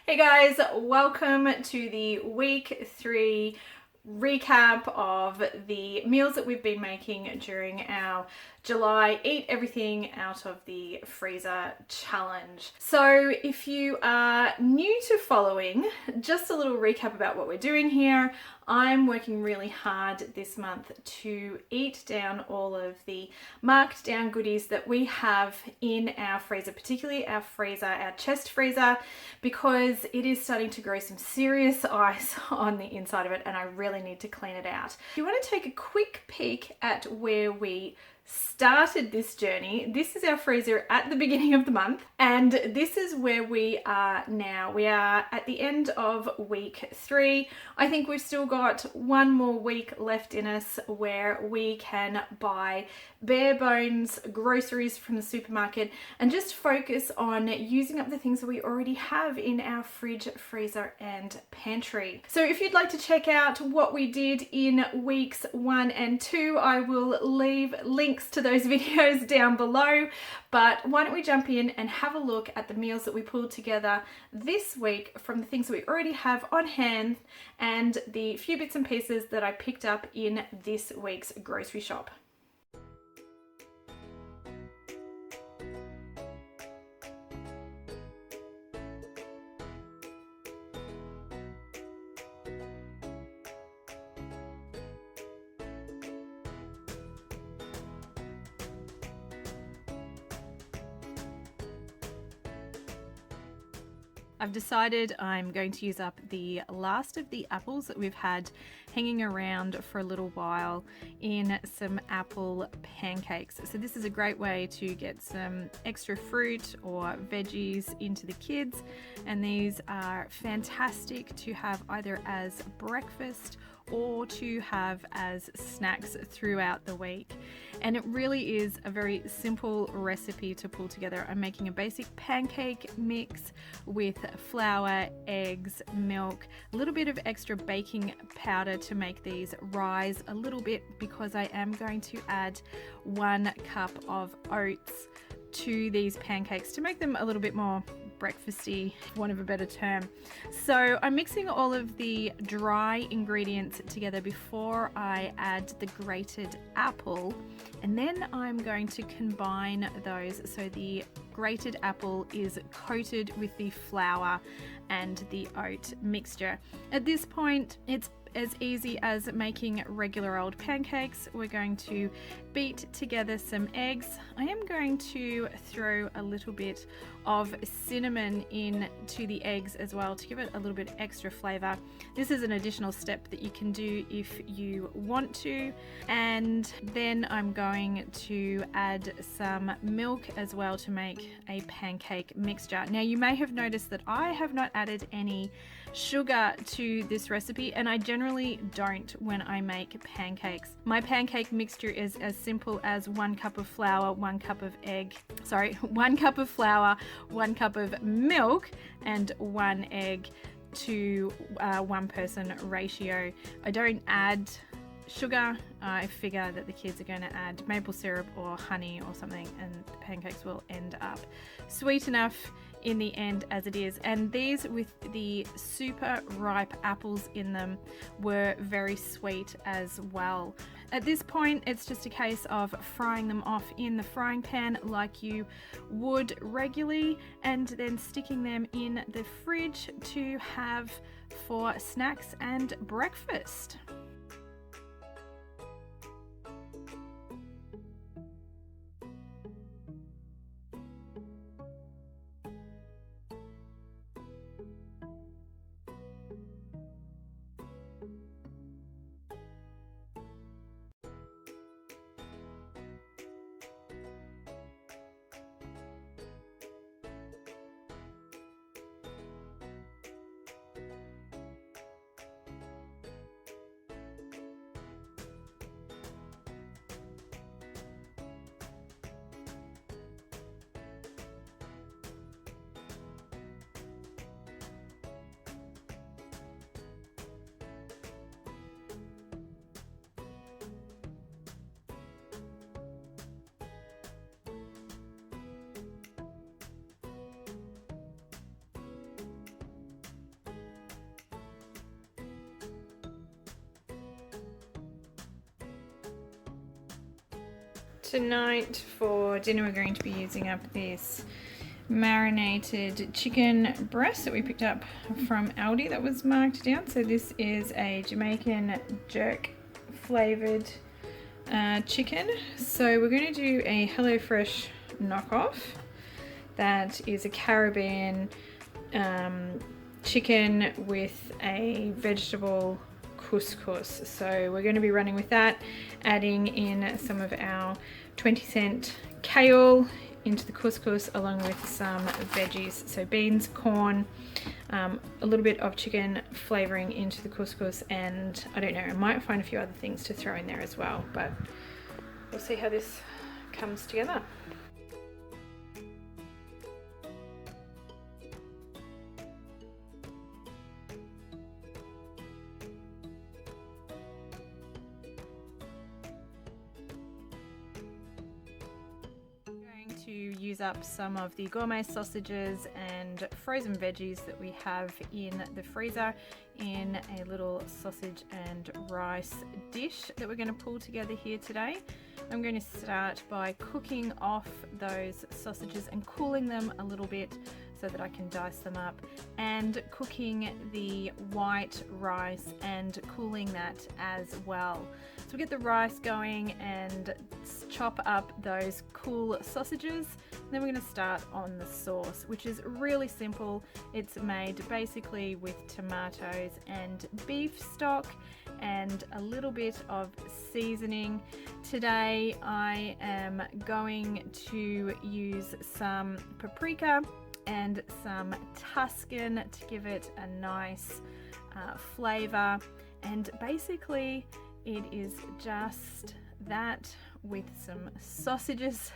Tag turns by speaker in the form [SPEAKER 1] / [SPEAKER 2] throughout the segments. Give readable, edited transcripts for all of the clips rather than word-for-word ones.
[SPEAKER 1] Hey guys, welcome to the week 3 recap of the meals that we've been making during our July Eat Everything Out of the Freezer challenge. So if you are new to following, just a little recap about what we're doing here. I'm working really hard this month to eat down all of the marked down goodies that we have in our freezer, particularly our chest freezer, because it is starting to grow some serious ice on the inside of it and I really need to clean it out. If you want to take a quick peek at where we started this journey, this is our freezer at the beginning of the month and this is where we are now. We are at the end of week 3. I think we've still got one more week left in us where we can buy bare bones groceries from the supermarket and just focus on using up the things that we already have in our fridge, freezer and pantry. So if you'd like to check out what we did in weeks 1 and 2, I will leave links to those videos down below, but why don't we jump in and have a look at the meals that we pulled together this week from the things that we already have on hand and the few bits and pieces that I picked up in this week's grocery shop. I've decided I'm going to use up the last of the apples that we've had hanging around for a little while in some apple pancakes. So this is a great way to get some extra fruit or veggies into the kids, and these are fantastic to have either as breakfast or to have as snacks throughout the week. And it really is a very simple recipe to pull together. I'm making a basic pancake mix with flour, eggs, milk, a little bit of extra baking powder to make these rise a little bit because I am going to add 1 cup of oats to these pancakes to make them a little bit more breakfasty, for want of a better term. So I'm mixing all of the dry ingredients together before I add the grated apple, and then I'm going to combine those so the grated apple is coated with the flour and the oat mixture. At this point, it's as easy as making regular old pancakes. We're going to beat together some eggs. I am going to throw a little bit of cinnamon into the eggs as well to give it a little bit extra flavor. This is an additional step that you can do if you want to. And then I'm going to add some milk as well to make a pancake mixture. Now you may have noticed that I have not added any sugar to this recipe, and I generally don't when I make pancakes. My pancake mixture is as simple as 1 cup of flour, 1 cup of 1 cup of flour, 1 cup of milk and 1 egg to 1 person ratio. I don't add sugar. I figure that the kids are going to add maple syrup or honey or something and the pancakes will end up sweet enough in the end as it is. And these with the super ripe apples in them were very sweet as well. At this point, it's just a case of frying them off in the frying pan like you would regularly, and then sticking them in the fridge to have for snacks and breakfast. Tonight for dinner we're going to be using up this marinated chicken breast that we picked up from Aldi that was marked down. So this is a Jamaican jerk flavoured chicken. So we're going to do a HelloFresh knockoff that is a Caribbean chicken with a vegetable couscous. So we're going to be running with that, adding in some of our 20-cent kale into the couscous along with some veggies, so beans, corn, a little bit of chicken flavouring into the couscous, and I don't know, I might find a few other things to throw in there as well, but we'll see how this comes together. To use up some of the gourmet sausages and frozen veggies that we have in the freezer in a little sausage and rice dish that we're going to pull together here today. I'm going to start by cooking off those sausages and cooling them a little bit so that I can dice them up, and cooking the white rice and cooling that as well. So we get the rice going and chop up those cool sausages. Then we're going to start on the sauce, which is really simple. It's made basically with tomatoes and beef stock and a little bit of seasoning. Today I am going to use some paprika and some Tuscan to give it a nice flavor, and basically it is just that with some sausages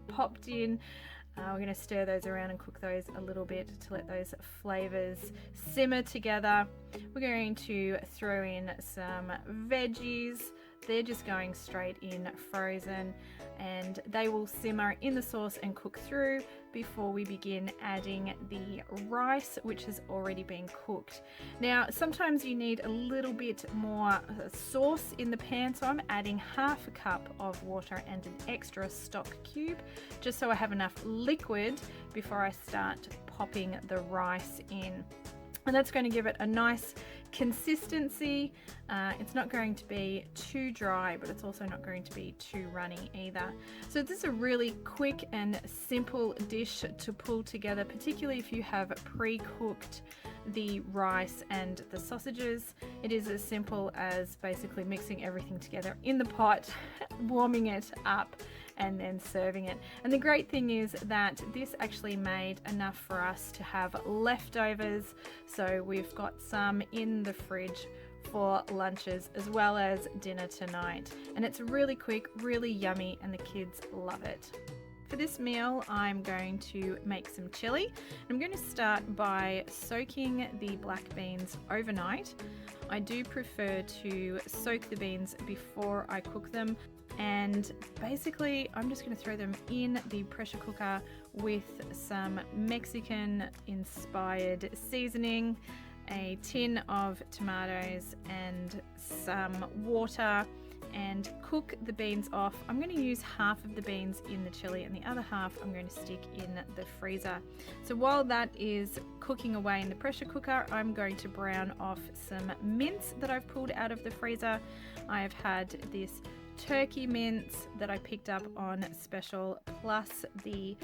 [SPEAKER 1] popped in. We're going to stir those around and cook those a little bit to let those flavors simmer together. We're going to throw in some veggies. They're just going straight in frozen, and they will simmer in the sauce and cook through before we begin adding the rice, which has already been cooked. Now, sometimes you need a little bit more sauce in the pan, so I'm adding half a cup of water and an extra stock cube, just so I have enough liquid before I start popping the rice in. And that's going to give it a nice consistency. It's not going to be too dry, but it's also not going to be too runny either. So this is a really quick and simple dish to pull together, particularly if you have pre-cooked the rice and the sausages. It is as simple as basically mixing everything together in the pot, warming it up, and then serving it. And the great thing is that this actually made enough for us to have leftovers, so we've got some in the fridge for lunches as well as dinner tonight. And it's really quick, really yummy, and the kids love it. For this meal, I'm going to make some chili. I'm going to start by soaking the black beans overnight. I do prefer to soak the beans before I cook them. And basically I'm just going to throw them in the pressure cooker with some Mexican inspired seasoning, a tin of tomatoes and some water, and cook the beans off. I'm going to use half of the beans in the chili and the other half I'm going to stick in the freezer. So while that is cooking away in the pressure cooker, I'm going to brown off some mince that I've pulled out of the freezer. I have had this turkey mince that I picked up on special, plus the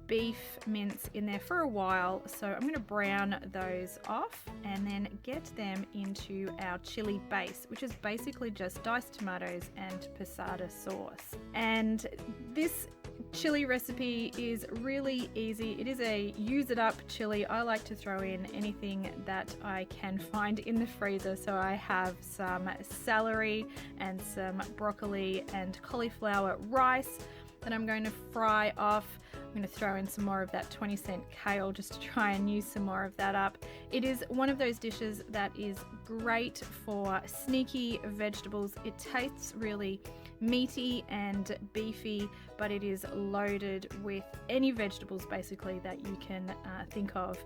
[SPEAKER 1] beef mince in there for a while, so I'm going to brown those off and then get them into our chili base, which is basically just diced tomatoes and passata sauce. And this chili recipe is really easy. It is a use it up chili. I like to throw in anything that I can find in the freezer, so I have some celery and some broccoli and cauliflower rice that I'm going to fry off. I'm going to throw in some more of that 20-cent kale just to try and use some more of that up. It is one of those dishes that is great for sneaky vegetables. It tastes really meaty and beefy, but it is loaded with any vegetables basically that you can think of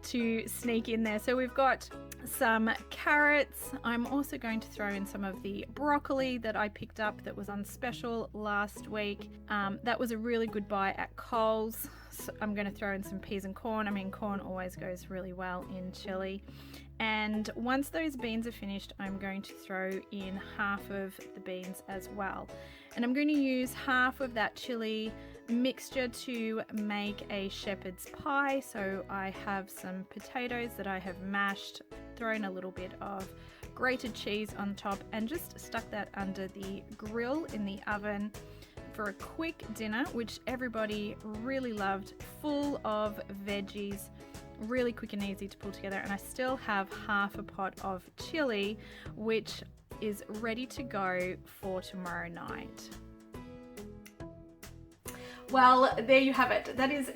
[SPEAKER 1] to sneak in there. So we've got some carrots. I'm also going to throw in some of the broccoli that I picked up that was on special last week. That was a really good buy at Coles. So I'm going to throw in some peas and corn. I mean, corn always goes really well in chili. And once those beans are finished, I'm going to throw in half of the beans as well. And I'm going to use half of that chili mixture to make a shepherd's pie. So I have some potatoes that I have mashed, thrown a little bit of grated cheese on top, and just stuck that under the grill in the oven for a quick dinner, which everybody really loved, full of veggies, really quick and easy to pull together. And I still have half a pot of chili, which is ready to go for tomorrow night. Well, there you have it. That is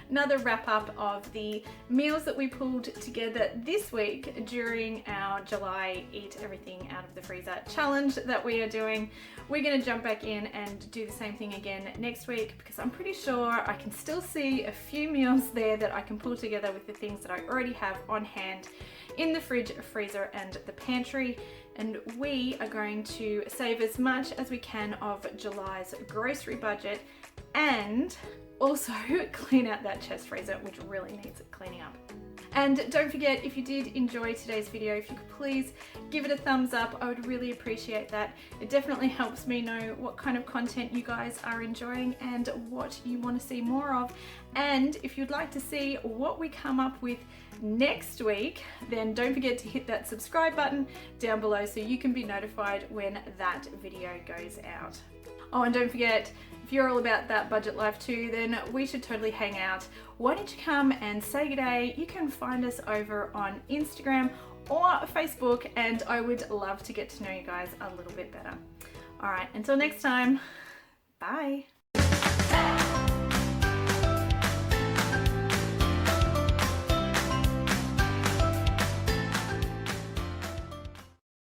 [SPEAKER 1] another wrap up of the meals that we pulled together this week during our July Eat Everything Out of the Freezer challenge that we are doing. We're going to jump back in and do the same thing again next week, because I'm pretty sure I can still see a few meals there that I can pull together with the things that I already have on hand in the fridge, freezer, and the pantry. And we are going to save as much as we can of July's grocery budget, and also clean out that chest freezer, which really needs cleaning up. And don't forget, if you did enjoy today's video, if you could please give it a thumbs up, I would really appreciate that. It definitely helps me know what kind of content you guys are enjoying and what you want to see more of. And if you'd like to see what we come up with next week, then don't forget to hit that subscribe button down below so you can be notified when that video goes out. Oh, and don't forget, if you're all about that budget life too, then we should totally hang out. Why don't you come and say good day? You can find us over on Instagram or Facebook, and I would love to get to know you guys a little bit better. All right, until next time, bye.